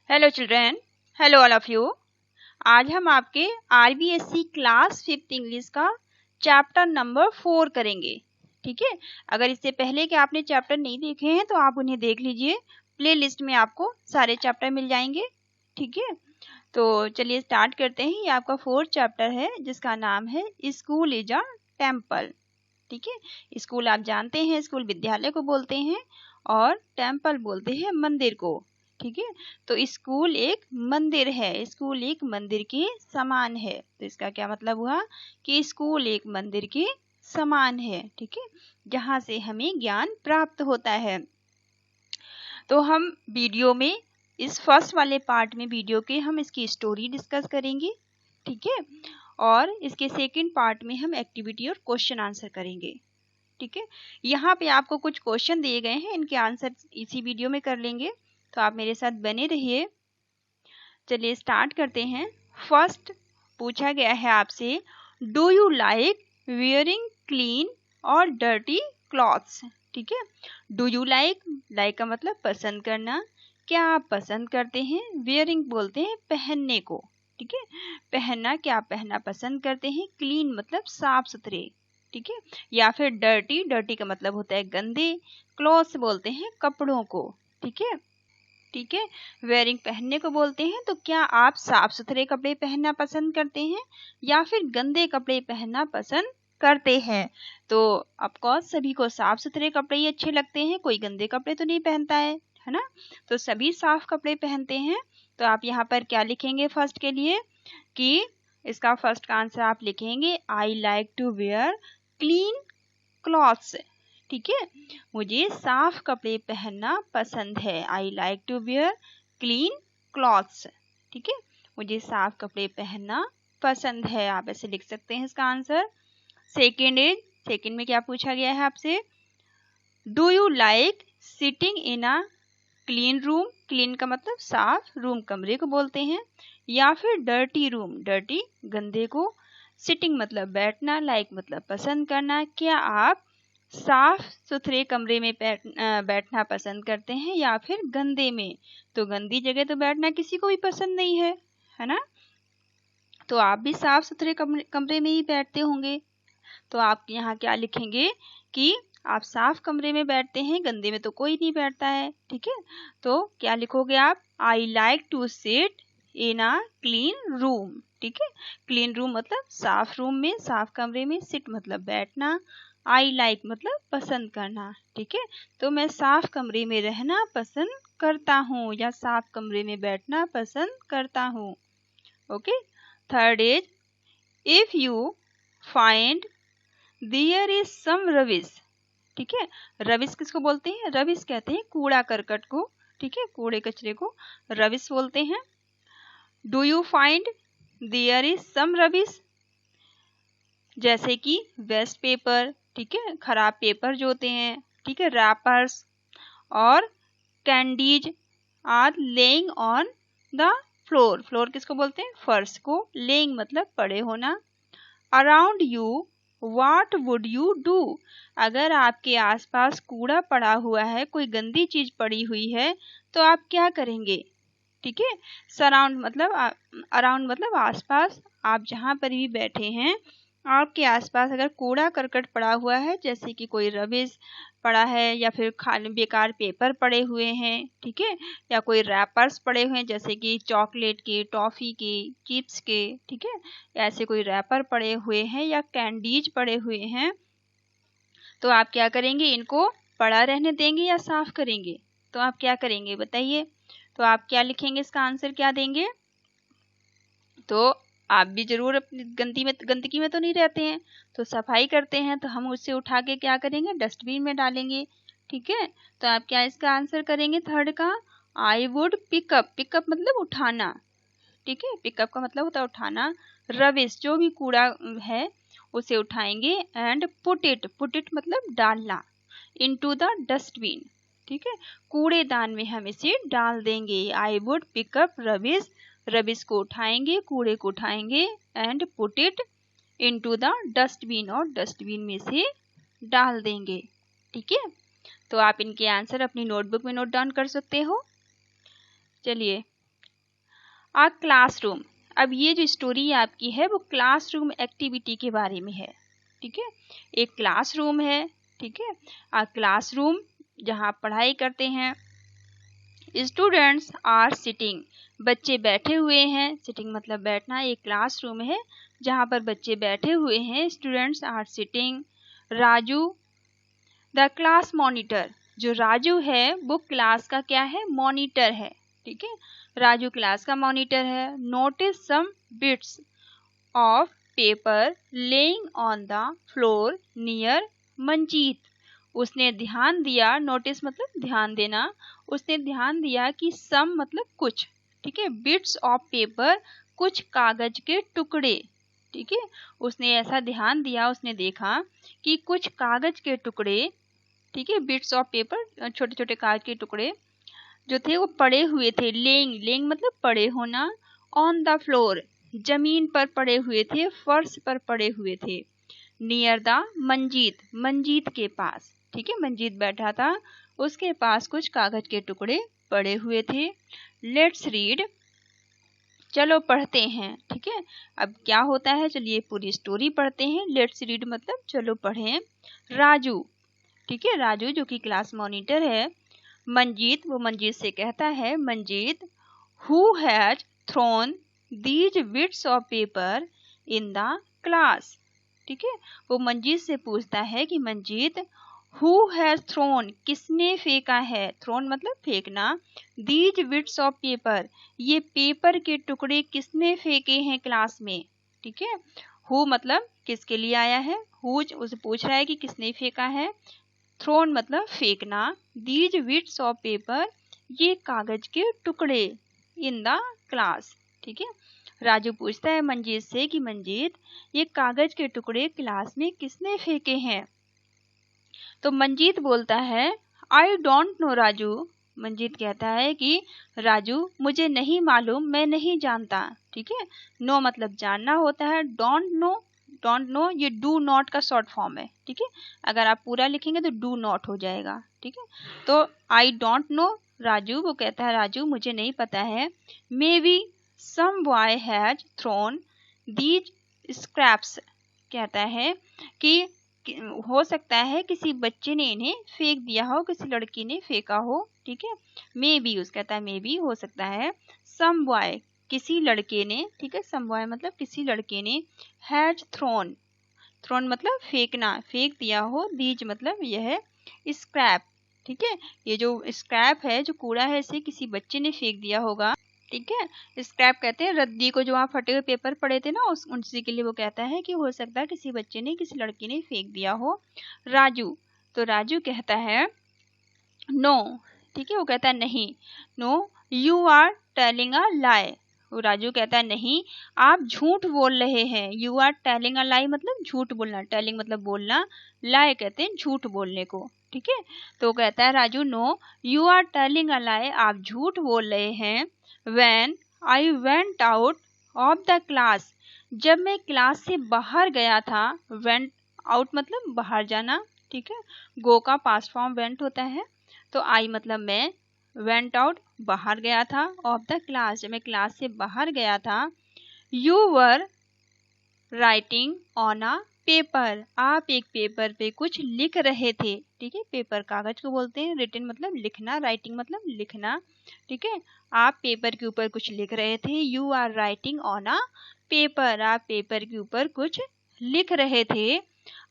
Hello children, hello all of you. आज हम आपके आरबीएससी क्लास 5th इंग्लिश का चैप्टर नंबर 4 करेंगे। ठीक है, अगर इससे पहले के आपने चैप्टर नहीं देखे हैं तो आप उन्हें देख लीजिए, प्लेलिस्ट में आपको सारे चैप्टर मिल जाएंगे। ठीक है, तो चलिए स्टार्ट करते हैं। ये आपका 4th चैप्टर है जिसका नाम है स्कूल इज अ टेम्पल। ठीक है, स्कूल आप जानते हैं, स्कूल विद्यालय को बोलते हैं और टेम्पल बोलते हैं मंदिर को। ठीक है, तो स्कूल एक मंदिर है, स्कूल एक मंदिर के समान है। तो इसका क्या मतलब हुआ कि स्कूल एक मंदिर के समान है। ठीक है, जहाँ से हमें ज्ञान प्राप्त होता है। तो हम वीडियो में इस फर्स्ट वाले पार्ट में वीडियो के हम इसकी स्टोरी डिस्कस करेंगे। ठीक है, और इसके सेकंड पार्ट में हम एक्टिविटी और क्वेश्चन आंसर करेंगे। ठीक है, यहाँ पे आपको कुछ क्वेश्चन दिए गए हैं, इनके आंसर इसी वीडियो में कर लेंगे, तो आप मेरे साथ बने रहिए। चलिए स्टार्ट करते हैं। फर्स्ट पूछा गया है आपसे, do you like wearing clean और डर्टी क्लॉथ्स। ठीक है, डू यू लाइक का मतलब पसंद करना, क्या आप पसंद करते हैं। वियरिंग बोलते हैं पहनने को। ठीक है, पहनना, क्या आप पहनना पसंद करते हैं। क्लीन मतलब साफ सुथरे। ठीक है, या फिर डर्टी, डर्टी का मतलब होता है गंदे। क्लॉथ्स बोलते हैं कपड़ों को। ठीक है, ठीक है, वेयरिंग पहनने को बोलते हैं। तो क्या आप साफ सुथरे कपड़े पहनना पसंद करते हैं या फिर गंदे कपड़े पहनना पसंद करते हैं। तो ऑफकोर्स सभी को साफ सुथरे कपड़े ही अच्छे लगते हैं, कोई गंदे कपड़े तो नहीं पहनता है ना। तो सभी साफ कपड़े पहनते हैं। तो आप यहाँ पर क्या लिखेंगे फर्स्ट के लिए कि इसका फर्स्ट का आंसर आप लिखेंगे I like to wear clean clothes. ठीक है, मुझे साफ कपड़े पहनना पसंद है। I like to wear clean clothes. ठीक है, मुझे साफ कपड़े पहनना पसंद है। आप ऐसे लिख सकते हैं इसका आंसर। सेकेंड में क्या पूछा गया है आपसे, do you like sitting in a clean room. Clean का मतलब साफ, रूम कमरे को बोलते हैं, या फिर डर्टी रूम, डर्टी गंदे को। सिटिंग मतलब बैठना, लाइक मतलब पसंद करना। क्या आप साफ सुथरे कमरे में बैठना पसंद करते हैं या फिर गंदे में। तो गंदी जगह तो बैठना किसी को भी पसंद नहीं है ना। तो आप भी साफ सुथरे कमरे में ही बैठते होंगे। तो आप यहाँ क्या लिखेंगे कि आप साफ कमरे में बैठते हैं, गंदे में तो कोई नहीं बैठता है। ठीक है, तो क्या लिखोगे आप, I like to sit in a clean room. ठीक है, क्लीन रूम मतलब साफ रूम में, साफ कमरे में। सिट मतलब बैठना, आई लाइक मतलब पसंद करना। ठीक है, तो मैं साफ कमरे में रहना पसंद करता हूँ या साफ कमरे में बैठना पसंद करता हूँ। Okay, third is, if you find there is some rubbish. ठीक है, रबिश किसको बोलते हैं, रबिश कहते हैं कूड़ा करकट को। ठीक है, कूड़े कचरे को रबिश बोलते हैं। Do you find there is some rubbish, जैसे कि वेस्ट पेपर। ठीक है, खराब पेपर जो होते हैं। ठीक है, रैपर्स और candies are lying on the floor. Floor किसको बोलते हैं, फर्श को। लेइंग मतलब पड़े होना। Around you what would you do, अगर आपके आसपास कूड़ा पड़ा हुआ है, कोई गंदी चीज पड़ी हुई है, तो आप क्या करेंगे। ठीक है, सराउंड मतलब अराउंड मतलब आसपास, आप जहाँ पर भी बैठे हैं आपके आसपास अगर कूड़ा करकट पड़ा हुआ है, जैसे कि कोई रबिश पड़ा है या फिर खाली बेकार पेपर पड़े हुए हैं। ठीक है, या कोई रैपर्स पड़े हुए हैं जैसे कि चॉकलेट के, टॉफी के, चिप्स के। ठीक है, ऐसे कोई रैपर पड़े हुए हैं या कैंडीज पड़े हुए हैं, तो आप क्या करेंगे, इनको पड़ा रहने देंगे या साफ करेंगे। तो आप क्या करेंगे बताइए। तो आप क्या लिखेंगे, इसका आंसर क्या देंगे। तो आप भी जरूर अपनी गंदगी में तो नहीं रहते हैं, तो सफाई करते हैं, तो हम उससे उठा के क्या करेंगे, डस्टबिन में डालेंगे। ठीक है, तो आप क्या इसका आंसर करेंगे थर्ड का, आई वुड पिकअप। पिकअप मतलब उठाना। ठीक है, पिकअप का मतलब होता है उठाना। रबिश जो भी कूड़ा है उसे उठाएंगे। एंड पुट इट मतलब डालना। Into the dustbin. ठीक है, कूड़ेदान में हम इसे डाल देंगे। I would pickup rubbish, rubbish को उठाएंगे, कूड़े को उठाएंगे। And put it into the dustbin, और डस्टबिन में से डाल देंगे। ठीक है, तो आप इनके आंसर अपनी नोटबुक में नोट डाउन कर सकते हो। चलिए आ क्लासरूम। अब ये जो स्टोरी आपकी है वो क्लासरूम एक्टिविटी के बारे में है, ठीक है। एक क्लासरूम है, ठीक है। आ क्लासरूम जहाँ पढ़ाई करते हैं। स्टूडेंट्स आर सिटिंग, बच्चे बैठे हुए हैं। सिटिंग मतलब बैठना। एक क्लासरूम है जहाँ पर बच्चे बैठे हुए हैं। Students are sitting. Raju the class monitor, जो राजू है वो क्लास का क्या है, मॉनिटर है, ठीक है। राजू क्लास का मॉनिटर है। Notice some bits of paper lying on the floor near Manjeet, उसने ध्यान दिया। नोटिस मतलब ध्यान देना। उसने ध्यान दिया कि सम मतलब कुछ, ठीक है। बिट्स ऑफ पेपर कुछ कागज के टुकड़े, ठीक है। उसने ऐसा ध्यान दिया, उसने देखा कि कुछ कागज के टुकड़े, ठीक है, बिट्स ऑफ पेपर छोटे छोटे कागज के टुकड़े जो थे वो पड़े हुए थे। लेइंग, लेइंग मतलब पड़े होना। ऑन द फ्लोर, जमीन पर पड़े हुए थे, फर्श पर पड़े हुए थे। नियर द मंजीत, मंजीत के पास, ठीक है। मंजीत बैठा था, उसके पास कुछ कागज के टुकड़े पड़े हुए थे। लेट्स रीड, चलो पढ़ते हैं, ठीक है। अब क्या होता है, चलिए पूरी स्टोरी पढ़ते हैं। लेट्स रीड मतलब चलो पढ़ें। राजू, ठीक है, राजू जो कि क्लास मॉनिटर है। मंजीत, वो मंजीत से कहता है, Manjeet who has thrown these bits of paper in the class, ठीक है। वो मंजीत से पूछता है कि मंजीत हु हैज थ्रोन, किसने फेंका है। थ्रोन मतलब फेंकना। दीज बिट्स ऑफ पेपर, ये पेपर के टुकड़े किसने फेंके हैं क्लास में, ठीक है। हु मतलब किसके लिए आया है, हु उसे पूछ रहा है कि किसने फेंका है। थ्रोन मतलब फेंकना। दीज बिट्स ऑफ पेपर, ये कागज के टुकड़े। इन द क्लास, ठीक है। राजू पूछता है मंजीत से कि मंजीत ये कागज के टुकड़े क्लास में किसने फेंके हैं। तो मंजीत बोलता है I don't know Raju. Manjeet कहता है कि राजू मुझे नहीं मालूम, मैं नहीं जानता, ठीक है। नो मतलब जानना होता है। डोंट नो, डोंट नो ये डू नॉट का शॉर्ट फॉर्म है, ठीक है। अगर आप पूरा लिखेंगे तो डू नॉट हो जाएगा, ठीक है। तो आई डोंट नो राजू, वो कहता है राजू मुझे नहीं पता है। Maybe some boy has thrown these scraps, कहता है कि हो सकता है किसी बच्चे ने इन्हें फेंक दिया हो, किसी लड़की ने फेंका हो, ठीक है। मे बी, उस कहता है मे बी हो सकता है। सम बॉय, किसी लड़के ने, ठीक है। सम बॉय मतलब किसी लड़के ने। हैज थ्रोन, थ्रोन मतलब फेंकना, फेंक दिया हो। दीज मतलब यह स्क्रैप, ठीक है। ये जो स्क्रैप है, जो कूड़ा है, इसे किसी बच्चे ने फेंक दिया होगा, ठीक है। स्क्रैप कहते हैं रद्दी को, जो वहाँ फटे हुए पेपर पड़े थे ना, उसी के लिए वो कहता है कि हो सकता है किसी बच्चे ने, किसी लड़की ने फेंक दिया हो। राजू, तो राजू कहता है नो, ठीक है। वो कहता है नहीं। No you are telling a lie, वो राजू कहता है नहीं, आप झूठ बोल रहे हैं। यू आर टेलिंग अ लाई मतलब झूठ बोलना। टेलिंग मतलब बोलना, लाई कहते हैं झूठ बोलने को, ठीक है। तो कहता है Raju no you are telling a lie, आप झूठ बोल रहे हैं। When I went out of the class, जब मैं क्लास से बाहर गया था। went out मतलब बाहर जाना, ठीक है। go का पास्ट फॉर्म went होता है। तो I मतलब मैं, went out बाहर गया था, of the class जब मैं क्लास से बाहर गया था। You were writing on a paper, आप एक पेपर पे कुछ लिख रहे थे, ठीक है। पेपर कागज को बोलते हैं। रिटन मतलब लिखना, राइटिंग मतलब लिखना, ठीक है। आप पेपर के ऊपर कुछ लिख रहे थे। You are writing on a paper, आप पेपर के ऊपर कुछ लिख रहे थे।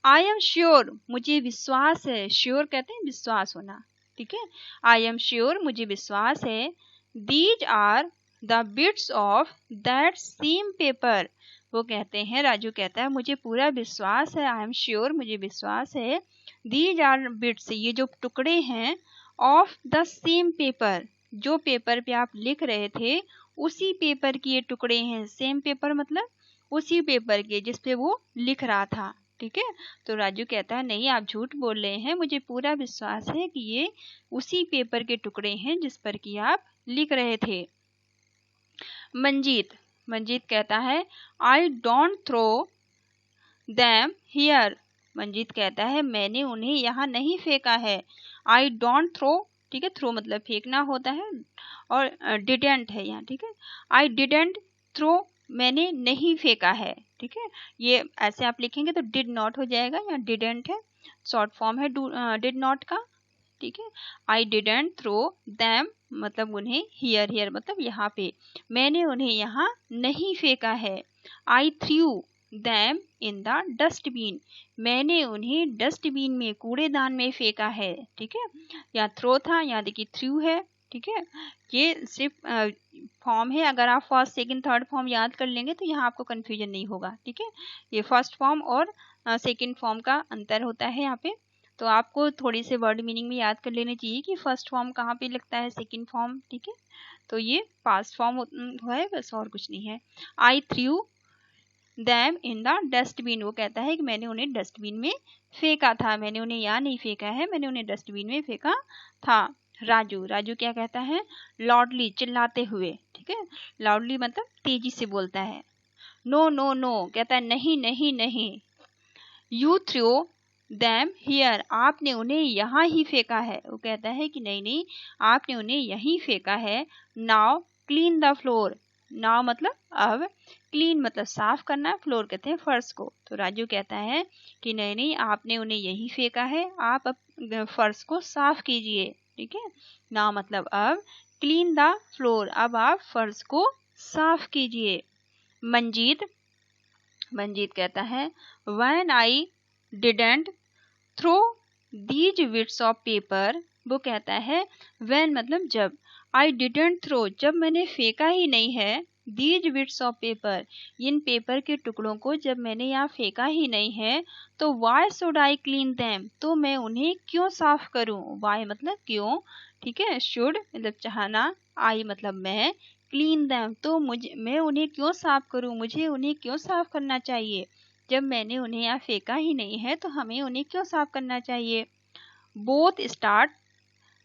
आई एम श्योर, मुझे विश्वास है। श्योर कहते हैं विश्वास होना, ठीक है। आई एम श्योर, मुझे विश्वास है। These are the bits of that same paper, वो कहते हैं, राजू कहता है मुझे पूरा विश्वास है। आई एम श्योर, मुझे विश्वास है। दीज आर बिट्स, ये जो टुकड़े हैं, ऑफ द सेम पेपर, जो पेपर पे आप लिख रहे थे उसी पेपर के ये टुकड़े हैं। सेम पेपर मतलब उसी पेपर के जिस पे वो लिख रहा था, ठीक है। तो राजू कहता है नहीं, आप झूठ बोल रहे हैं, मुझे पूरा विश्वास है कि ये उसी पेपर के टुकड़े हैं जिस पर कि आप लिख रहे थे। मंजीत, मंजीत कहता है I don't throw them here, Manjeet कहता है मैंने उन्हें यहाँ नहीं फेंका है। आई डोंट थ्रो ठीक है, थ्रो मतलब फेंकना होता है, और डिडेंट है यहाँ, ठीक है। आई डिडेंट थ्रो, मैंने नहीं फेंका है, ठीक है। ये ऐसे आप लिखेंगे तो डिड नॉट हो जाएगा, यहाँ डिडेंट है, शॉर्ट फॉर्म है डिड नॉट का, ठीक है। आई डिडेंट थ्रो दैम मतलब उन्हें, हियर, हियर मतलब यहाँ पे, मैंने उन्हें यहाँ नहीं फेंका है। I threw them in the dustbin, मैंने उन्हें डस्टबिन में, कूड़ेदान में फेंका है, ठीक है। यहाँ थ्रो था, यहाँ देखिए थ्रू है, ठीक है। ये सिर्फ फॉर्म है, अगर आप फर्स्ट सेकंड थर्ड फॉर्म याद कर लेंगे तो यहाँ आपको कंफ्यूजन नहीं होगा, ठीक है। ये फर्स्ट फॉर्म और सेकंड फॉर्म का अंतर होता है यहाँ पे, तो आपको थोड़ी से वर्ड मीनिंग में याद कर लेने चाहिए कि फर्स्ट फॉर्म कहाँ पे लगता है, सेकंड फॉर्म, ठीक है। तो ये पास्ट फॉर्म है बस, और कुछ नहीं है। I threw them in the dustbin, वो कहता है कि मैंने उन्हें डस्टबिन में फेंका था, मैंने उन्हें यहाँ नहीं फेंका है, मैंने उन्हें डस्टबिन में फेंका था। राजू, राजू क्या कहता है, लाउडली चिल्लाते हुए, ठीक है। लाउडली मतलब तेजी से बोलता है। नो नो नो कहता है नहीं नहीं नहीं। यू थ्रो दैम हियर, आपने उन्हें यहाँ ही फेंका है, वो कहता है कि नहीं नहीं आपने उन्हें यहीं फेंका है। Now clean the floor, now मतलब अब, क्लीन मतलब साफ करना, फ्लोर कहते हैं फर्श को, तो राजू कहता है कि नहीं नहीं आपने उन्हें यहीं फेंका है, आप अब फर्श को साफ कीजिए, ठीक है। नाउ मतलब अब, क्लीन द फ्लोर अब आप फर्श को साफ कीजिए। मंजीत, मंजीत कहता है when I didn't throw these bits of paper, वो कहता है व्हेन मतलब जब, आई डिडेंट थ्रो जब मैंने फेंका ही नहीं है, these bits of paper in paper के टुकड़ों को जब मैंने यहाँ फेंका ही नहीं है, तो why should I clean them, तो मैं उन्हें क्यों साफ करूं, वाई मतलब क्यों, ठीक है। शुड मतलब चाहना, आई मतलब मैं, क्लीन दैम तो मुझे, मैं उन्हें क्यों साफ करूं, मुझे उन्हें क्यों साफ करना चाहिए, जब मैंने उन्हें यहाँ फेंका ही नहीं है तो हमें उन्हें क्यों साफ करना चाहिए। बोथ स्टार्ट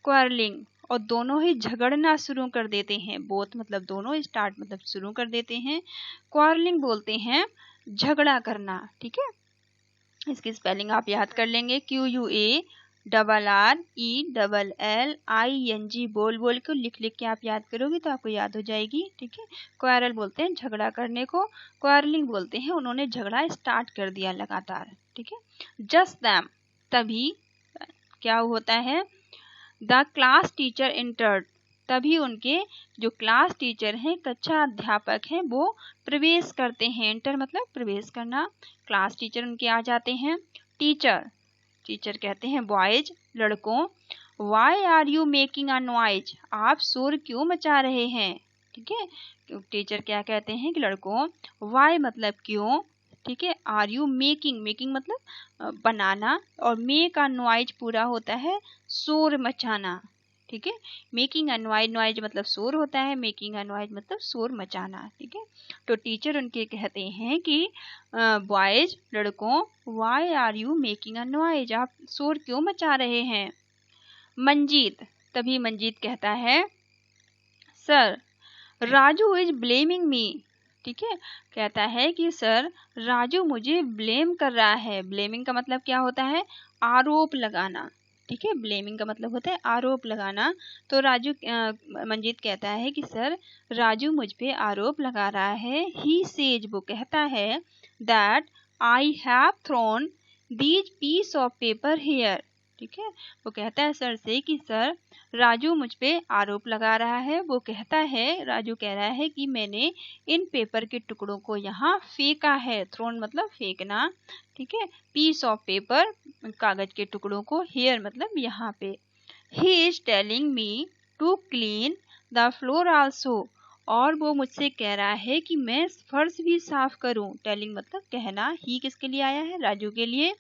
क्वारलिंग, और दोनों ही झगड़ना शुरू कर देते हैं, बोथ मतलब दोनों, स्टार्ट मतलब शुरू कर देते हैं, क्वारलिंग बोलते हैं झगड़ा करना, ठीक है। इसकी स्पेलिंग आप याद कर लेंगे, QUARRELLING, बोल बोल के लिख लिख के आप याद करोगे तो आपको याद हो जाएगी, ठीक है। क्वारल बोलते हैं झगड़ा करने को, क्वारलिंग बोलते हैं उन्होंने झगड़ा स्टार्ट कर दिया लगातार, ठीक है। जस्ट दैम तभी क्या होता है, द क्लास टीचर एंटर्ड, तभी उनके जो क्लास टीचर हैं, कक्षा अध्यापक हैं, वो प्रवेश करते हैं, एंटर मतलब प्रवेश करना, क्लास टीचर उनके आ जाते हैं। टीचर, टीचर कहते हैं बॉयज लड़कों, why are you making a noise, आप शोर क्यों मचा रहे हैं, ठीक है। टीचर क्या कहते हैं कि लड़कों, वाई मतलब क्यों, ठीक है। आर यू मेकिंग, मेकिंग मतलब बनाना, और मेक अ नॉइज पूरा होता है शोर मचाना, ठीक है। मेकिंग अ नॉइज, नॉइज मतलब शोर होता है, मेकिंग अ नॉइज मतलब शोर मचाना, ठीक है। तो टीचर उनके कहते हैं कि बॉयज लड़कों, why are you making a noise, आप शोर क्यों मचा रहे हैं। मंजीत, तभी मंजीत कहता है sir Raju is blaming me, ठीक है। कहता है कि सर राजू मुझे ब्लेम कर रहा है, ब्लेमिंग का मतलब क्या होता है, आरोप लगाना, ठीक है। ब्लेमिंग का मतलब होता है आरोप लगाना, तो मंजीत कहता है कि सर राजू मुझ पे आरोप लगा रहा है। ही सेज, वो कहता है that I have thrown these piece of paper here, ठीक है। वो कहता है सर से कि सर राजू मुझ पे आरोप लगा रहा है, वो कहता है, राजू कह रहा है कि मैंने इन पेपर के टुकड़ों को यहाँ फेंका है, थ्रोन मतलब फेंकना, ठीक है। पीस ऑफ पेपर कागज के टुकड़ों को, हियर मतलब यहाँ पे। He is telling me to clean the floor also, और वो मुझसे कह रहा है कि मैं फर्श भी साफ करूं, टेलिंग मतलब कहना, ही किसके लिए आया है, राजू के लिए,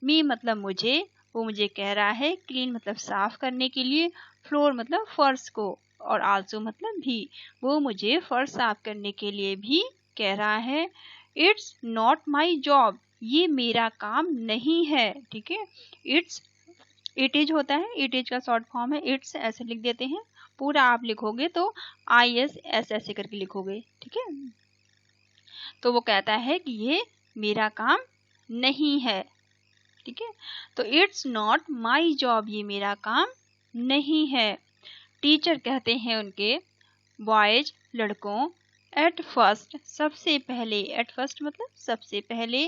मी मतलब मुझे, वो मुझे कह रहा है, क्लीन मतलब साफ करने के लिए, फ्लोर मतलब फर्श को, और आल्सो मतलब भी, वो मुझे फर्श साफ करने के लिए भी कह रहा है। इट्स नॉट माई जॉब, ये मेरा काम नहीं है, ठीक है। इट्स, इट इज होता है, इट इज का शॉर्ट फॉर्म है, इट्स ऐसे लिख देते हैं, पूरा आप लिखोगे तो IS ऐसे करके लिखोगे, ठीक है। तो वो कहता है कि ये मेरा काम नहीं है, ठीक है। तो इट्स नॉट माई जॉब, ये मेरा काम नहीं है। टीचर कहते हैं उनके बॉयज लड़कों, एट फर्स्ट सबसे पहले, एट फर्स्ट मतलब सबसे पहले,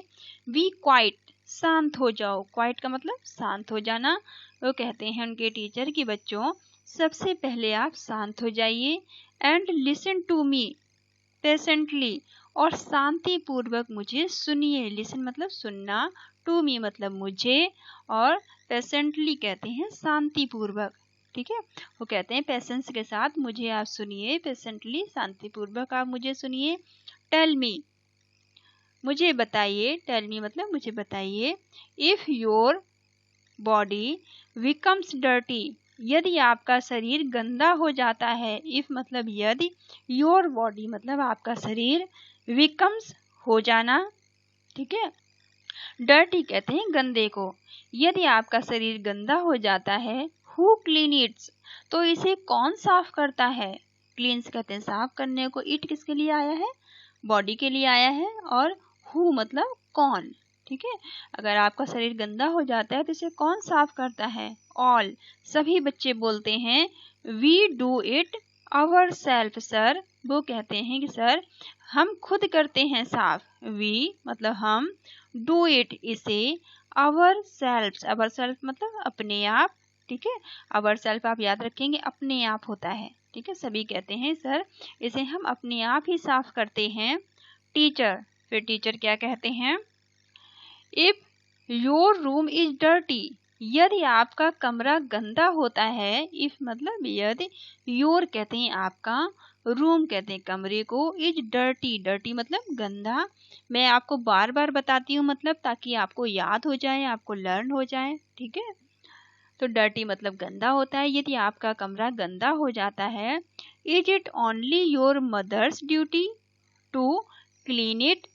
बी क्वाइट शांत हो जाओ, क्वाइट का मतलब शांत हो जाना। वो कहते हैं उनके टीचर कि बच्चों सबसे पहले आप शांत हो जाइए, and listen to me patiently, और शांति पूर्वक मुझे सुनिए। लिसन मतलब सुनना, टू मी मतलब मुझे, और पेशेंटली कहते हैं शांति पूर्वक। ठीक है, वो कहते हैं पेशेंस के साथ मुझे आप सुनिए, पेशेंटली शांति पूर्वक आप मुझे सुनिए। टेल मी मुझे बताइए, टेल मी मतलब मुझे बताइए, if your body becomes dirty यदि आपका शरीर गंदा हो जाता है। इफ मतलब यदि, योर बॉडी मतलब आपका शरीर, बिकम्स हो जाना, ठीक है, डर्टी कहते हैं गंदे को। यदि आपका शरीर गंदा हो जाता है, हु क्लीन इट्स तो इसे कौन साफ करता है। क्लीन्स कहते हैं साफ करने को, इट किसके लिए आया है, बॉडी के लिए आया है, और हु मतलब कौन। ठीक है, अगर आपका शरीर गंदा हो जाता है तो इसे कौन साफ करता है, ऑल सभी बच्चे बोलते हैं we do it our self sir. वो कहते हैं कि सर हम खुद करते हैं साफ, वी मतलब हम, डू इट इसे, आवर सेल्फ मतलब अपने आप। ठीक है, आवर सेल्फ आप याद रखेंगे अपने आप होता है। ठीक है, सभी कहते हैं सर इसे हम अपने आप ही साफ करते हैं। टीचर, फिर टीचर क्या कहते हैं, if your room is dirty यदि आपका कमरा गंदा होता है, इफ मतलब यदि, योर कहते हैं आपका, रूम कहते हैं कमरे को, इज डर्टी, डर्टी मतलब गंदा। मैं आपको बार बार बताती हूँ मतलब ताकि आपको याद हो जाए, आपको लर्न हो जाए। ठीक है, तो डर्टी मतलब गंदा होता है। यदि आपका कमरा गंदा हो जाता है, is it only your mother's duty to clean it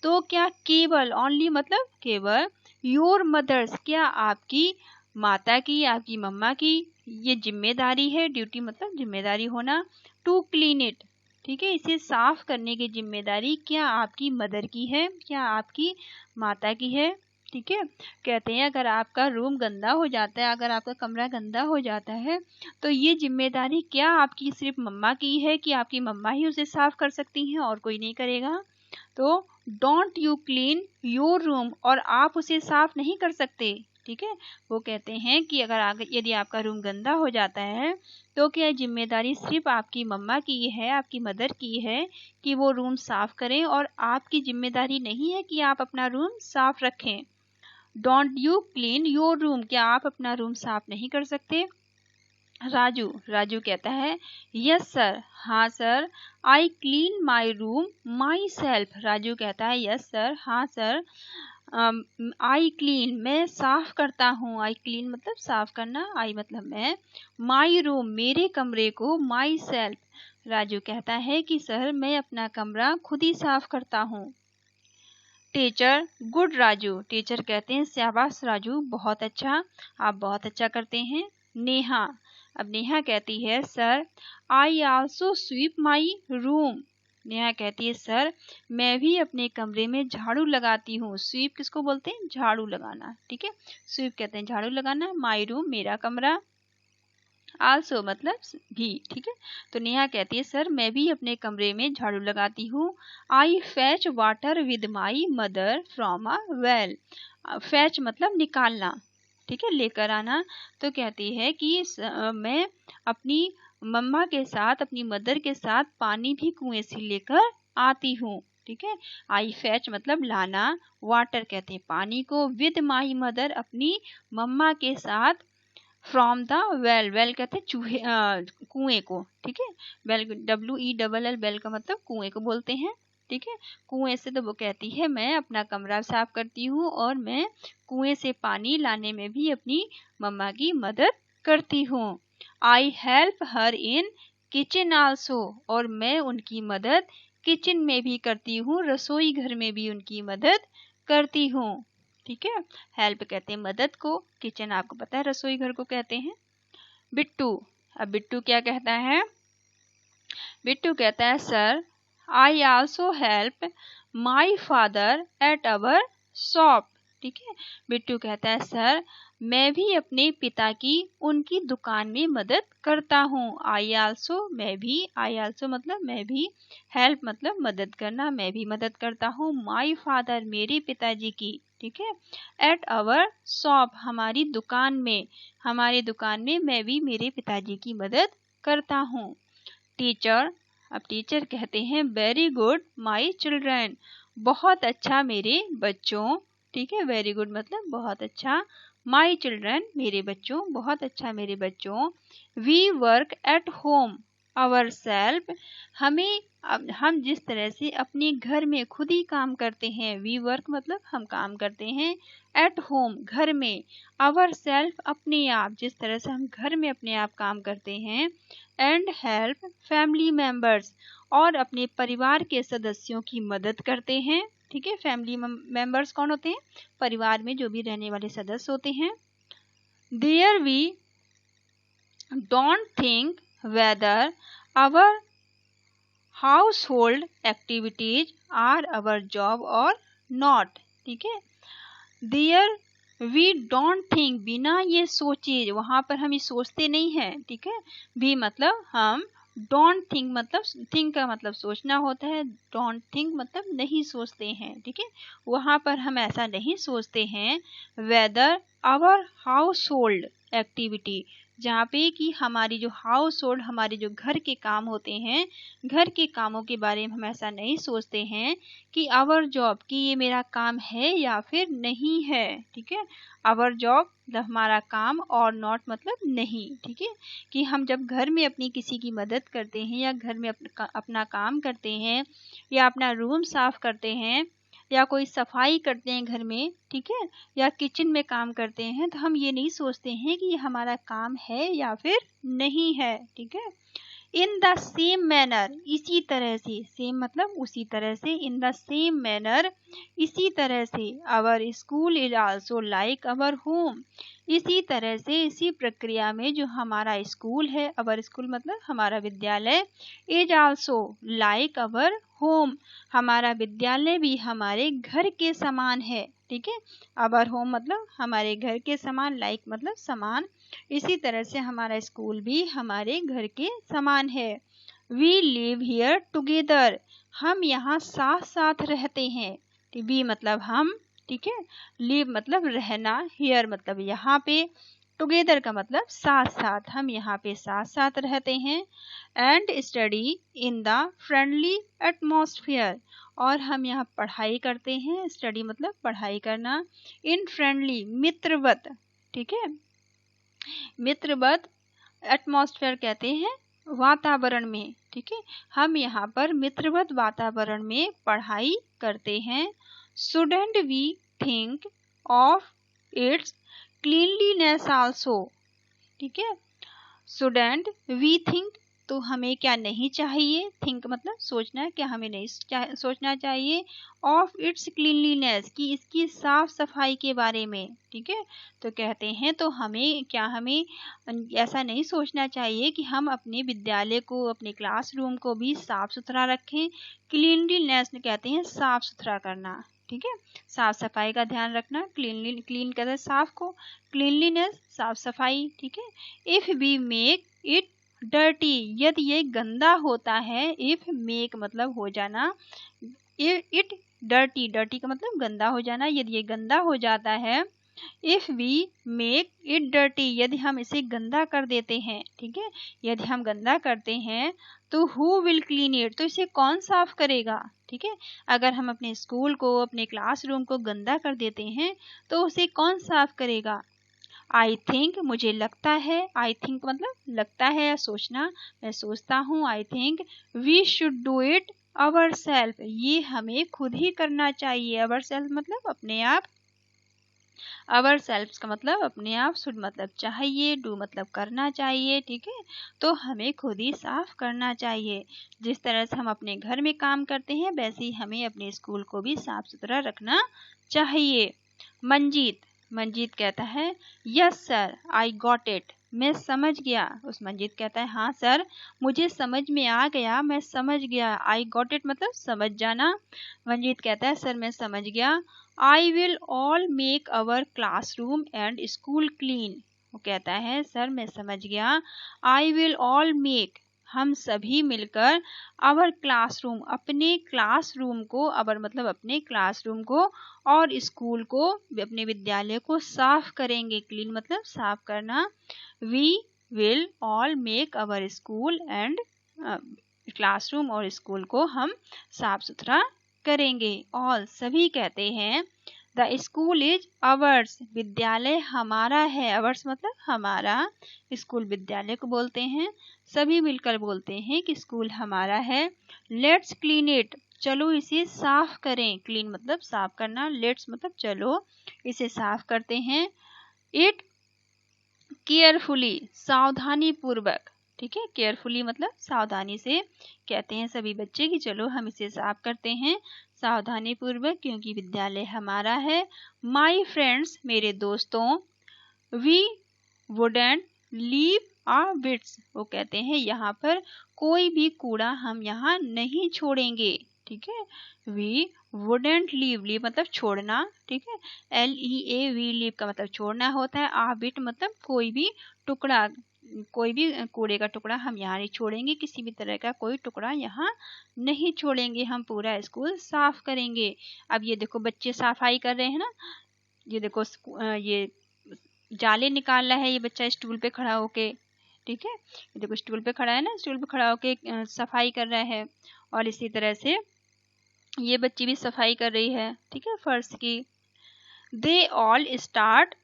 तो क्या केवल, ओनली मतलब केवल, योर मदर्स क्या आपकी माता की, आपकी मम्मा की ये जिम्मेदारी है, ड्यूटी मतलब जिम्मेदारी होना, टू क्लीन इट, ठीक है, इसे साफ करने की जिम्मेदारी क्या आपकी मदर की है, क्या आपकी माता की है। ठीक है, कहते हैं अगर आपका रूम गंदा हो जाता है, अगर आपका कमरा गंदा हो जाता है तो ये जिम्मेदारी क्या आपकी सिर्फ मम्मा की है कि आपकी मम्मा ही उसे साफ कर सकती हैं और कोई नहीं करेगा। तो don't you clean your room और आप उसे साफ नहीं कर सकते। ठीक है, वो कहते हैं कि अगर यदि आपका रूम गंदा हो जाता है तो क्या जिम्मेदारी सिर्फ आपकी मम्मा की है, आपकी मदर की है कि वो रूम साफ करें और आपकी जिम्मेदारी नहीं है कि आप अपना रूम साफ रखें। Don't you clean your room, क्या आप अपना रूम साफ नहीं कर सकते। राजू, राजू कहता है यस सर, हाँ sir, I clean my room my self. Raju कहता है यस सर, हाँ सर, आई क्लीन मैं साफ करता हूँ, आई क्लीन मतलब साफ करना, आई मतलब मैं, माई रूम मेरे कमरे को, माई सेल्फ। राजू कहता है कि सर मैं अपना कमरा खुद ही साफ करता हूँ। टीचर गुड राजू, टीचर कहते हैं शाबाश राजू, बहुत अच्छा, आप बहुत अच्छा करते हैं। नेहा, अब नेहा कहती है sir I also sweep my room. Neha कहती है सर मैं भी अपने कमरे में झाड़ू लगाती हूँ। स्वीप किसको बोलते हैं, झाड़ू लगाना। ठीक है, स्वीप कहते हैं झाड़ू लगाना, माई रूम मेरा कमरा, आल्सो मतलब भी। ठीक है, तो नेहा कहती है सर मैं भी अपने कमरे में झाड़ू लगाती हूँ। I fetch water with my mother from a well. Fetch मतलब निकालना, ठीक है, लेकर आना। तो कहती है कि मैं अपनी मम्मा के साथ, अपनी मदर के साथ पानी भी कुएं से लेकर आती हूँ। ठीक है, आई फैच मतलब लाना, वाटर कहते हैं पानी को, विद माई मदर अपनी मम्मा के साथ, फ्रॉम द वेल, वेल कहते हैं चूहे, कुएं को। ठीक है, वेल WELL वेल का मतलब कुएं को बोलते हैं। ठीक है, कुएं से, तो वो कहती है मैं अपना कमरा साफ करती हूँ और मैं कुएं से पानी लाने में भी अपनी मम्मा की मदद करती हूँ। I help her in kitchen also, और मैं उनकी मदद किचन में भी करती हूँ, रसोई घर में भी उनकी मदद करती हूँ। ठीक है, हेल्प कहते हैं मदद को, किचन आपको पता है रसोई घर को कहते हैं। बिट्टू, अब बिट्टू क्या कहता है, बिट्टू कहता है sir I also help my father at our shop. ठीक है। बिट्टू कहता है सर मैं भी अपने पिता की उनकी दुकान में मदद करता हूँ। आई आल्सो, मैं भी, आई आल्सो मतलब मैं भी, हेल्प मतलब मदद करना, मैं भी मदद करता हूँ। माई फादर, मेरे पिताजी की, ठीक है। एट आवर शॉप, हमारी दुकान में, हमारी दुकान में मैं भी मेरे पिताजी की मदद करता हूँ। टीचर, अब टीचर कहते हैं वेरी गुड माई चिल्ड्रन, बहुत अच्छा मेरे बच्चों, ठीक है। वेरी गुड मतलब बहुत अच्छा, माई चिल्ड्रन मेरे बच्चों, बहुत अच्छा मेरे बच्चों। We work at home our self, हम जिस तरह से अपने घर में खुद ही काम करते हैं, वी वर्क मतलब हम काम करते हैं, एट होम घर में, आवर सेल्फ अपने आप, जिस तरह से हम घर में अपने आप काम करते हैं, एंड हेल्प फैमिली मेंबर्स, और अपने परिवार के सदस्यों की मदद करते हैं, ठीक है। फैमिली मेंबर्स कौन होते हैं? परिवार में जो भी रहने वाले सदस्य होते हैं। There we don't think whether our household activities are our job और नॉट, ठीक है। देयर वी डोंट थिंक, बिना ये सोचे, वहां पर हम ये सोचते नहीं हैं, ठीक है। वी मतलब हम, डोंट थिंक मतलब, थिंक का मतलब सोचना होता है, डोंट थिंक मतलब नहीं सोचते हैं, ठीक है। वहां पर हम ऐसा नहीं सोचते हैं, whether our household activity, जहाँ पे कि हमारी जो हाउस होल्ड, हमारे जो घर के काम होते हैं, घर के कामों के बारे में हम ऐसा नहीं सोचते हैं कि आवर जॉब, कि ये मेरा काम है या फिर नहीं है, ठीक है। आवर जॉब मतलब हमारा काम, और नॉट मतलब नहीं, ठीक है। कि हम जब घर में अपनी किसी की मदद करते हैं, या घर में अपना काम करते हैं, या अपना रूम साफ करते हैं, या कोई सफाई करते हैं घर में, ठीक है, या किचन में काम करते हैं, तो हम ये नहीं सोचते हैं कि ये हमारा काम है या फिर नहीं है, ठीक है। इन द सेम मैनर, इसी तरह से, सेम मतलब उसी तरह से, इन द सेम मैनर इसी तरह से, our school is also like our home, इसी तरह से, इसी प्रक्रिया में जो हमारा स्कूल है, आवर स्कूल मतलब हमारा विद्यालय, is also like our home, हमारा विद्यालय भी हमारे घर के समान है, ठीक है। आवर होम मतलब हमारे घर के समान, लाइक मतलब समान, इसी तरह से हमारा स्कूल भी हमारे घर के समान है। वी लिव हियर टुगेदर, हम यहाँ साथ साथ रहते हैं, वी मतलब हम, ठीक है। लिव मतलब रहना, हियर मतलब यहाँ पे, टुगेदर का मतलब साथ साथ, हम यहाँ पे साथ साथ रहते हैं। And study in the friendly atmosphere, और हम यहाँ पढ़ाई करते हैं, स्टडी मतलब पढ़ाई करना, इन फ्रेंडली मित्रवत, ठीक है, मित्रवत, एटमॉस्फेयर कहते हैं वातावरण में, ठीक है। हम यहाँ पर मित्रवत वातावरण में पढ़ाई करते हैं। Shouldn't we think of its cleanliness also, ठीक है। शुडंट वी थिंक, तो हमें क्या नहीं चाहिए, थिंक मतलब सोचना, क्या हमें नहीं सोचना चाहिए, ऑफ इट्स क्लीनलीनेस, कि इसकी साफ सफाई के बारे में, ठीक है। तो कहते हैं तो हमें क्या, हमें ऐसा नहीं सोचना चाहिए कि हम अपने विद्यालय को, अपने क्लासरूम को भी साफ सुथरा रखें। क्लीनलीनेस कहते हैं साफ सुथरा करना, ठीक है, साफ सफाई का ध्यान रखना। क्लीन कहते हैं साफ को, क्लीनलीनेस साफ सफाई, ठीक है। If we make it dirty, यदि ये गंदा होता है, इफ मेक मतलब हो जाना, इट डर्टी, डर्टी का मतलब गंदा हो जाना, यदि ये गंदा हो जाता है, if we make it dirty, यदि हम इसे गंदा कर देते हैं, ठीक है, यदि हम गंदा करते हैं, तो हु विल क्लीन इट, तो इसे कौन साफ करेगा, ठीक है। अगर हम अपने स्कूल को, अपने क्लासरूम को गंदा कर देते हैं, तो उसे कौन साफ करेगा। आई थिंक, मुझे लगता है, आई थिंक मतलब लगता है या सोचना, मैं सोचता हूँ, I think we should do it our self, ये हमें खुद ही करना चाहिए। अवर सेल्फ मतलब अपने आप, अवर सेल्फ का मतलब अपने आप, शुड मतलब चाहिए, डू मतलब करना चाहिए, ठीक है। तो हमें खुद ही साफ करना चाहिए। जिस तरह से हम अपने घर में काम करते हैं, वैसे ही हमें अपने स्कूल को भी साफ सुथरा रखना चाहिए। मंजीत, मंजीत कहता है yes sir I got it, मैं समझ गया। उस मंजीत कहता है हाँ सर मुझे समझ में आ गया, मैं समझ गया। आई गॉट इट मतलब समझ जाना। मंजीत कहता है सर मैं समझ गया। I will all make our classroom and school clean. वो कहता है सर मैं समझ गया, आई विल ऑल मेक हम सभी मिलकर अवर क्लासरूम अपने क्लासरूम को, अवर मतलब अपने क्लासरूम को, और स्कूल को अपने विद्यालय को साफ करेंगे। क्लीन मतलब साफ करना। We will all make our school and classroom और स्कूल को हम साफ सुथरा करेंगे। ऑल सभी कहते हैं द स्कूल इज अवर्स विद्यालय हमारा है। अवर्स मतलब हमारा, स्कूल विद्यालय को बोलते हैं। सभी मिलकर बोलते हैं कि स्कूल हमारा है। लेट्स क्लीन इट चलो इसे साफ करें। क्लीन मतलब साफ करना, लेट्स मतलब चलो इसे साफ करते हैं। इट केयरफुली सावधानी पूर्वक, ठीक है, केयरफुली मतलब सावधानी से कहते हैं सभी बच्चे कि चलो हम इसे साफ करते हैं सावधानी पूर्वक, क्योंकि विद्यालय हमारा है। माई फ्रेंड्स मेरे दोस्तों, we wouldn't leave a bits वो कहते हैं यहाँ पर कोई भी कूड़ा हम यहाँ नहीं छोड़ेंगे। ठीक है, वी वुडेंट लीव, लीव मतलब छोड़ना, ठीक है, LEAV लीव का मतलब छोड़ना होता है। आ बिट मतलब कोई भी टुकड़ा, कोई भी कूड़े का टुकड़ा हम यहाँ नहीं छोड़ेंगे, किसी भी तरह का कोई टुकड़ा यहाँ नहीं छोड़ेंगे, हम पूरा स्कूल साफ करेंगे। अब ये देखो बच्चे सफाई कर रहे हैं ना, ये देखो ये जाले निकाल रहा है ये बच्चा स्टूल पे खड़ा होके, ठीक है, ये देखो स्टूल पे खड़ा है ना, स्टूल पे खड़ा होके सफाई कर रहा है। और इसी तरह से ये बच्ची भी सफाई कर रही है, ठीक है, फर्श की। They all start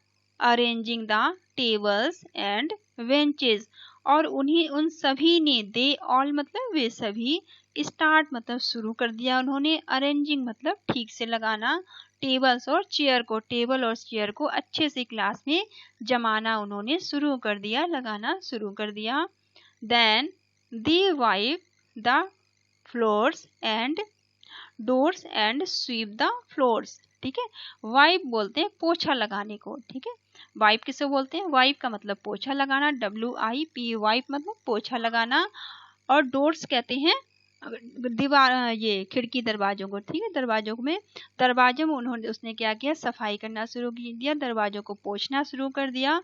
arranging the tables and benches और उन सभी ने, दे ऑल मतलब वे सभी, स्टार्ट मतलब शुरू कर दिया उन्होंने, अरेंजिंग मतलब ठीक से लगाना, टेबल्स और चेयर को, टेबल और चेयर को अच्छे से क्लास में जमाना उन्होंने शुरू कर दिया, लगाना शुरू कर दिया। Then they wipe the floors and doors and sweep the floors, ठीक है, वाइप बोलते हैं पोछा लगाने को, ठीक है, वाइप किसे बोलते हैं, वाइप का मतलब पोछा लगाना, WIP वाइप मतलब पोछा लगाना। और डोर्स कहते हैं दीवार, ये खिड़की दरवाजों को, ठीक है, दरवाजों में उन्होंने, उसने क्या किया, सफाई करना शुरू किया, दरवाजों को पोछना शुरू कर दिया,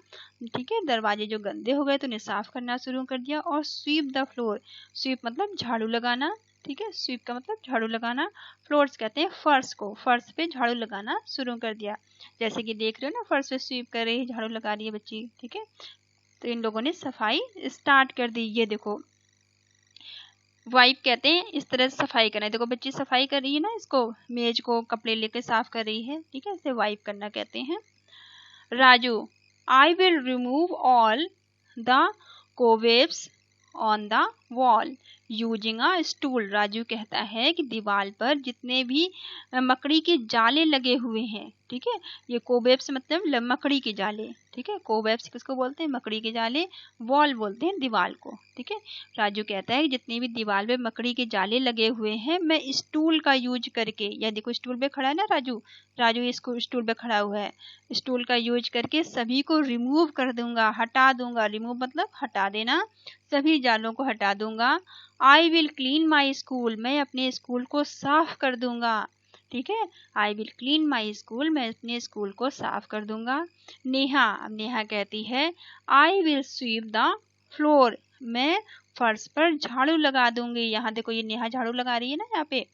ठीक है, दरवाजे जो गंदे हो गए तो उन्हें साफ करना शुरू कर दिया। और स्वीप द फ्लोर, स्वीप मतलब झाड़ू लगाना, ठीक है, स्वीप का मतलब झाड़ू लगाना, फ्लोर्स कहते हैं फर्श को, फर्श पे झाड़ू लगाना शुरू कर दिया। जैसे कि देख रहे हो ना, फर्श पे स्वीप कर रही है, झाड़ू लगा रही है बच्ची, ठीक है, तो इन लोगों ने सफाई स्टार्ट कर दी। ये देखो वाइप कहते हैं इस तरह से सफाई करना है, देखो बच्ची सफाई कर रही है ना, इसको मेज को कपड़े लेके साफ कर रही है, ठीक है, इसे वाइप करना कहते हैं। Raju, I will remove all the cobwebs on the wall using a stool. Raju कहता है कि दीवार पर जितने भी मकड़ी के जाले लगे हुए हैं, ठीक है, ये कोवेब्स मतलब मकड़ी के जाले, ठीक है, कोवेब्स किसको बोलते हैं, मकड़ी के जाले, वॉल बोलते हैं दीवार को, ठीक है। राजू कहता है कि जितनी भी दीवार पे मकड़ी के जाले लगे हुए हैं, मैं स्टूल का यूज करके, या देखो स्टूल पे खड़ा है ना राजू, राजू इसको स्टूल पे खड़ा हुआ है, स्टूल का यूज करके सभी को रिमूव कर दूंगा, हटा दूंगा, रिमूव मतलब हटा देना, सभी जालों को हटा दूंगा। I will clean my school मैं अपने स्कूल को साफ कर दूंगा, ठीक है, I will clean my school मैं अपने स्कूल को साफ कर दूंगा। नेहा, अब नेहा कहती है I will sweep the floor मैं फर्श पर झाड़ू लगा दूंगी। यहाँ देखो ये नेहा झाड़ू लगा रही है ना यहाँ पे,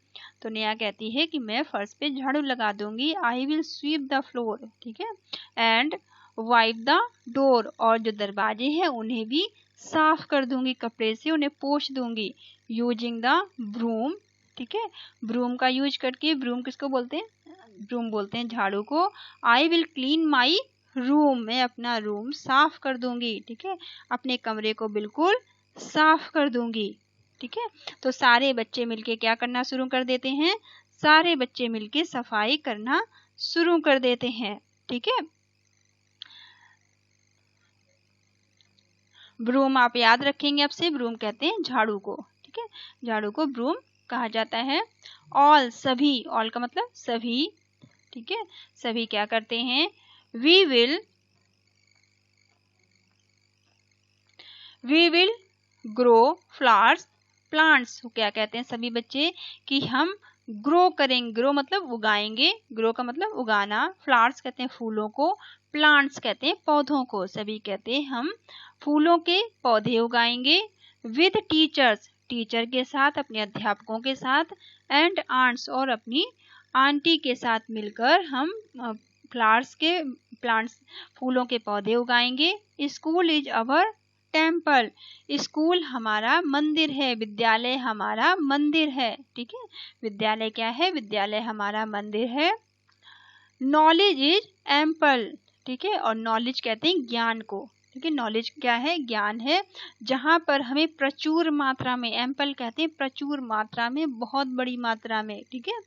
तो नेहा कहती है कि मैं फर्श पे झाड़ू लगा दूंगी, I will sweep the floor, ठीक है, एंड वाइप द डोर और जो दरवाजे हैं उन्हें भी साफ कर दूंगी, कपड़े से उन्हें पोंछ दूंगी। यूजिंग द ब्रूम, ठीक है, ब्रूम का यूज करके, ब्रूम किसको बोलते हैं, ब्रूम बोलते हैं झाड़ू को। I will clean my room मैं अपना रूम साफ कर दूंगी, ठीक है, अपने कमरे को बिल्कुल साफ कर दूंगी, ठीक है। तो सारे बच्चे मिलके क्या करना शुरू कर देते हैं, सारे बच्चे मिलके सफाई करना शुरू कर देते हैं, ठीक है। ब्रूम आप याद रखेंगे, अब से ब्रूम कहते हैं झाड़ू को, ठीक है, झाड़ू को ब्रूम कहा जाता है। ऑल सभी, ऑल का मतलब सभी, ठीक है, सभी क्या करते हैं, we will grow flowers plants, क्या कहते हैं सभी बच्चे कि हम ग्रो करेंगे, ग्रो मतलब उगाएंगे, ग्रो का मतलब उगाना, फ्लावर्स कहते हैं फूलों को, प्लांट्स कहते हैं पौधों को, सभी कहते हैं हम फूलों के पौधे उगाएंगे। विद टीचर्स, टीचर के साथ, अपने अध्यापकों के साथ, एंड आंट्स और अपनी आंटी के साथ मिलकर हम प्लांट्स फूलों के पौधे उगाएंगे। School is our temple, school हमारा मंदिर है, विद्यालय हमारा मंदिर है। ठीक है, विद्यालय क्या है, विद्यालय हमारा मंदिर है। नॉलेज इज एम्पल, ठीक है, और नॉलेज कहते हैं ज्ञान को। ठीक है, नॉलेज क्या है, ज्ञान है, जहाँ पर हमें प्रचुर मात्रा में, एम्पल कहते हैं प्रचुर मात्रा में, बहुत बड़ी मात्रा में। ठीक है,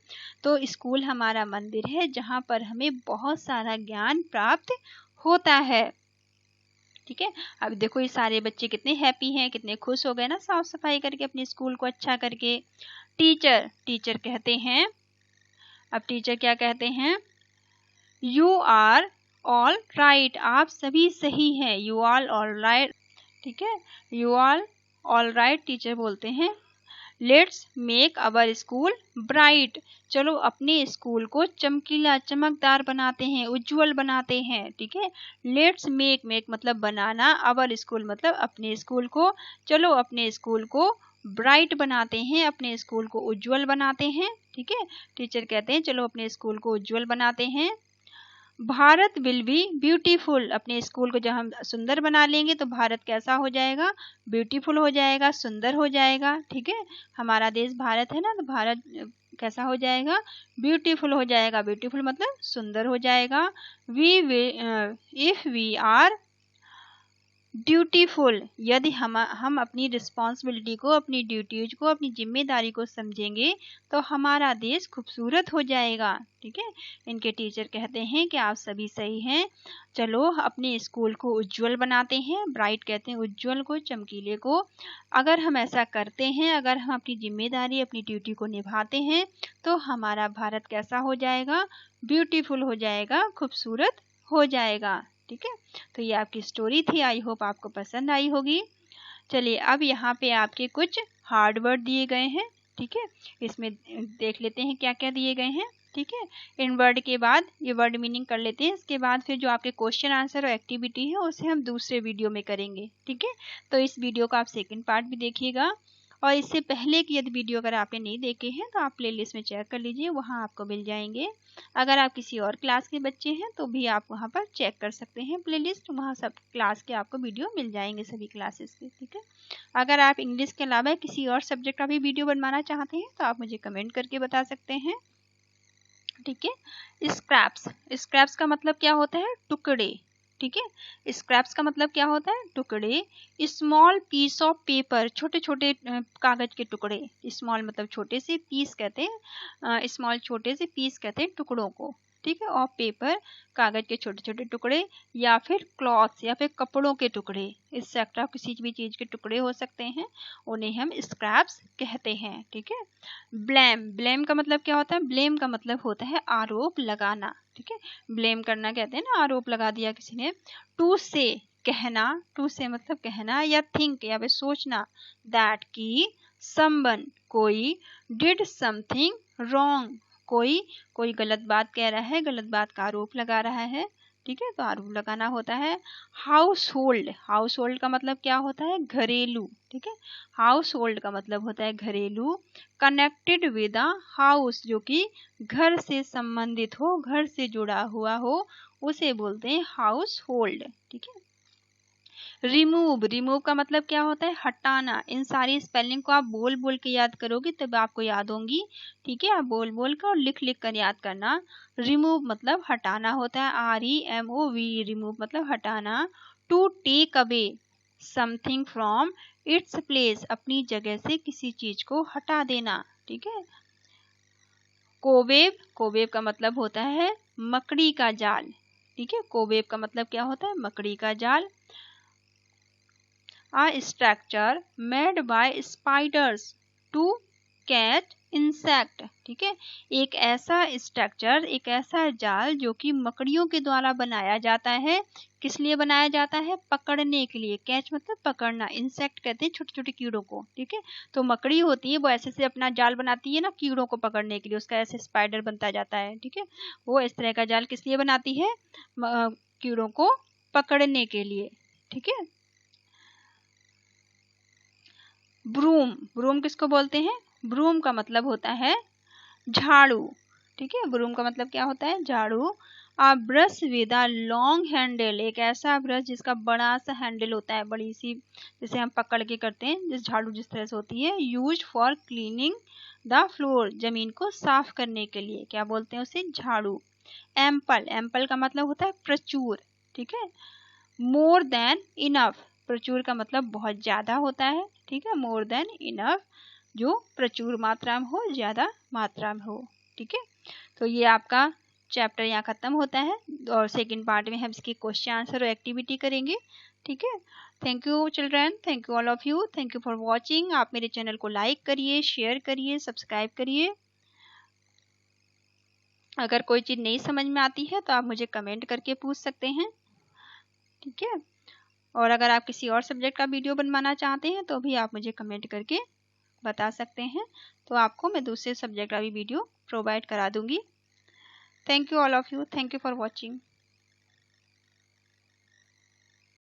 तो स्कूल हमारा मंदिर है जहाँ पर हमें बहुत सारा ज्ञान प्राप्त होता है। ठीक है, अब देखो ये सारे बच्चे कितने हैप्पी हैं, कितने खुश हो गए ना साफ सफाई करके, अपने स्कूल को अच्छा करके। टीचर, टीचर कहते हैं, अब टीचर क्या कहते हैं, यू आर ऑल राइट, आप सभी सही हैं, यू आर ऑल राइट। ठीक है, you are all right, teacher बोलते हैं। Let's make our school bright, चलो अपने स्कूल को चमकीला, चमकदार बनाते हैं, उज्जवल बनाते हैं। ठीक है, लेट्स मेक, मेक मतलब बनाना, अवर स्कूल मतलब अपने स्कूल को, चलो अपने स्कूल को ब्राइट बनाते हैं, अपने स्कूल को उज्जवल बनाते हैं। ठीक है, टीचर कहते हैं चलो अपने स्कूल को उज्जवल बनाते हैं। भारत विल बी ब्यूटीफुल, अपने स्कूल को जब हम सुंदर बना लेंगे तो भारत कैसा हो जाएगा, ब्यूटीफुल हो जाएगा, सुंदर हो जाएगा। ठीक है, हमारा देश भारत है ना, तो भारत कैसा हो जाएगा, ब्यूटीफुल हो जाएगा, ब्यूटीफुल मतलब सुंदर हो जाएगा। इफ वी आर ड्यूटीफुल, यदि हम अपनी रिस्पॉन्सिबिलिटी को, अपनी ड्यूटीज को, अपनी जिम्मेदारी को समझेंगे तो हमारा देश खूबसूरत हो जाएगा। ठीक है, इनके टीचर कहते हैं कि आप सभी सही हैं, चलो अपने स्कूल को उज्जवल बनाते हैं, ब्राइट कहते हैं उज्जवल को, चमकीले को। अगर हम ऐसा करते हैं, अगर हम अपनी जिम्मेदारी, अपनी ड्यूटी को निभाते हैं तो हमारा भारत कैसा हो जाएगा, ब्यूटीफुल हो जाएगा, खूबसूरत हो जाएगा। ठीक है, तो ये आपकी स्टोरी थी, आई होप आपको पसंद आई होगी। चलिए अब यहाँ पे आपके कुछ हार्ड वर्ड दिए गए हैं। ठीक है, इसमें देख लेते हैं क्या क्या दिए गए हैं। ठीक है, इन वर्ड के बाद ये वर्ड मीनिंग कर लेते हैं, इसके बाद फिर जो आपके क्वेश्चन आंसर और एक्टिविटी है उसे हम दूसरे वीडियो में करेंगे। ठीक है, तो इस वीडियो का आप सेकंड पार्ट भी देखिएगा, और इससे पहले की यदि वीडियो अगर आपने नहीं देखे हैं तो आप प्लेलिस्ट में चेक कर लीजिए, वहाँ आपको मिल जाएंगे। अगर आप किसी और क्लास के बच्चे हैं तो भी आप वहाँ पर चेक कर सकते हैं प्लेलिस्ट, वहाँ सब क्लास के आपको वीडियो मिल जाएंगे, सभी क्लासेस के। ठीक है, अगर आप इंग्लिश के अलावा किसी और सब्जेक्ट का भी वीडियो बनवाना चाहते हैं तो आप मुझे कमेंट करके बता सकते हैं। ठीक है, स्क्रैप्स, स्क्रैप्स का मतलब क्या होता है, टुकड़े। ठीक है, स्क्रैप्स का मतलब क्या होता है, टुकड़े। स्मॉल पीस ऑफ पेपर, छोटे छोटे कागज के टुकड़े, स्मॉल मतलब छोटे से, पीस कहते हैं, स्मॉल छोटे से, पीस कहते हैं टुकड़ों को। ठीक है, ऑफ पेपर कागज के छोटे छोटे टुकड़े, या फिर क्लॉथ्स या फिर कपड़ों के टुकड़े, एक्सेट्रा किसी भी चीज के टुकड़े हो सकते हैं, उन्हें हम स्क्रैप्स कहते हैं। ठीक है, ब्लेम, ब्लेम का मतलब क्या होता है, ब्लेम का मतलब होता है आरोप लगाना। ठीक है, ब्लेम करना कहते हैं ना, आरोप लगा दिया किसी ने। टू से, कहना, टू से मतलब कहना, या थिंक या फिर सोचना, दैट की समवन, कोई, डिड समथिंग रॉन्ग, कोई गलत बात कह रहा है, गलत बात का आरोप लगा रहा है। ठीक है, तो आरोप लगाना होता है। हाउस होल्ड, हाउस होल्ड का मतलब क्या होता है, घरेलू। ठीक है, हाउस होल्ड का मतलब होता है घरेलू। कनेक्टेड विद अ हाउस, जो कि घर से संबंधित हो, घर से जुड़ा हुआ हो, उसे बोलते हैं हाउस होल्ड। ठीक है, रिमूव, रिमूव का मतलब क्या होता है, हटाना। इन सारी स्पेलिंग को आप बोल बोल के याद करोगे तब आपको याद होंगी। ठीक है, आप बोल बोल कर और लिख लिख कर याद करना। रिमूव मतलब हटाना होता है, REMOV, रिमूव मतलब हटाना। To take away something from its place, अपनी जगह से किसी चीज को हटा देना। ठीक है, कोवेव, कोवेव का मतलब होता है मकड़ी का जाल। ठीक है, कोवेव का मतलब क्या होता है, मकड़ी का जाल। A structure made by spiders to catch insect, ठीक है। एक ऐसा स्ट्रक्चर, एक ऐसा जाल जो कि मकड़ियों के द्वारा बनाया जाता है। किस लिए बनाया जाता है? पकड़ने के लिए। कैच मतलब पकड़ना, इंसेक्ट कहते हैं छोटे छोटे कीड़ों को, ठीक है। तो मकड़ी होती है वो ऐसे से अपना जाल बनाती है ना कीड़ों को पकड़ने के लिए, उसका ऐसे स्पाइडर बनता जाता है, ठीक है। वो इस तरह का जाल किस लिए बनाती है? कीड़ों को पकड़ने के लिए, ठीक है। ब्रूम, ब्रूम किसको बोलते हैं? ब्रूम का मतलब होता है झाड़ू, ठीक है। ब्रूम का मतलब क्या होता है? झाड़ू। A brush with a long handle, एक ऐसा ब्रश जिसका बड़ा सा हैंडल होता है, बड़ी सी, जिसे हम पकड़ के करते हैं, जिस झाड़ू जिस तरह से होती है। Use for cleaning the floor, जमीन को साफ करने के लिए क्या बोलते हैं उसे? झाड़ू। एम्पल, एम्पल का मतलब होता है प्रचुर, ठीक है। मोर देन इनफ, प्रचुर का मतलब बहुत ज्यादा होता है, ठीक है। मोर देन इनफ, जो प्रचुर मात्रा में हो, ज्यादा मात्रा में हो, ठीक है। तो ये आपका चैप्टर यहाँ खत्म होता है और सेकंड पार्ट में हम इसके क्वेश्चन आंसर और एक्टिविटी करेंगे, ठीक है। Thank you children, thank you all of you, thank you for watching. आप मेरे चैनल को लाइक करिए, शेयर करिए, सब्सक्राइब करिए। अगर कोई चीज़ नहीं समझ में आती है तो आप मुझे कमेंट करके पूछ सकते हैं, ठीक है। और अगर आप किसी और सब्जेक्ट का वीडियो बनवाना चाहते हैं तो भी आप मुझे कमेंट करके बता सकते हैं, तो आपको मैं दूसरे सब्जेक्ट का भी वीडियो प्रोवाइड करा दूंगी। Thank you all of you, thank you for watching.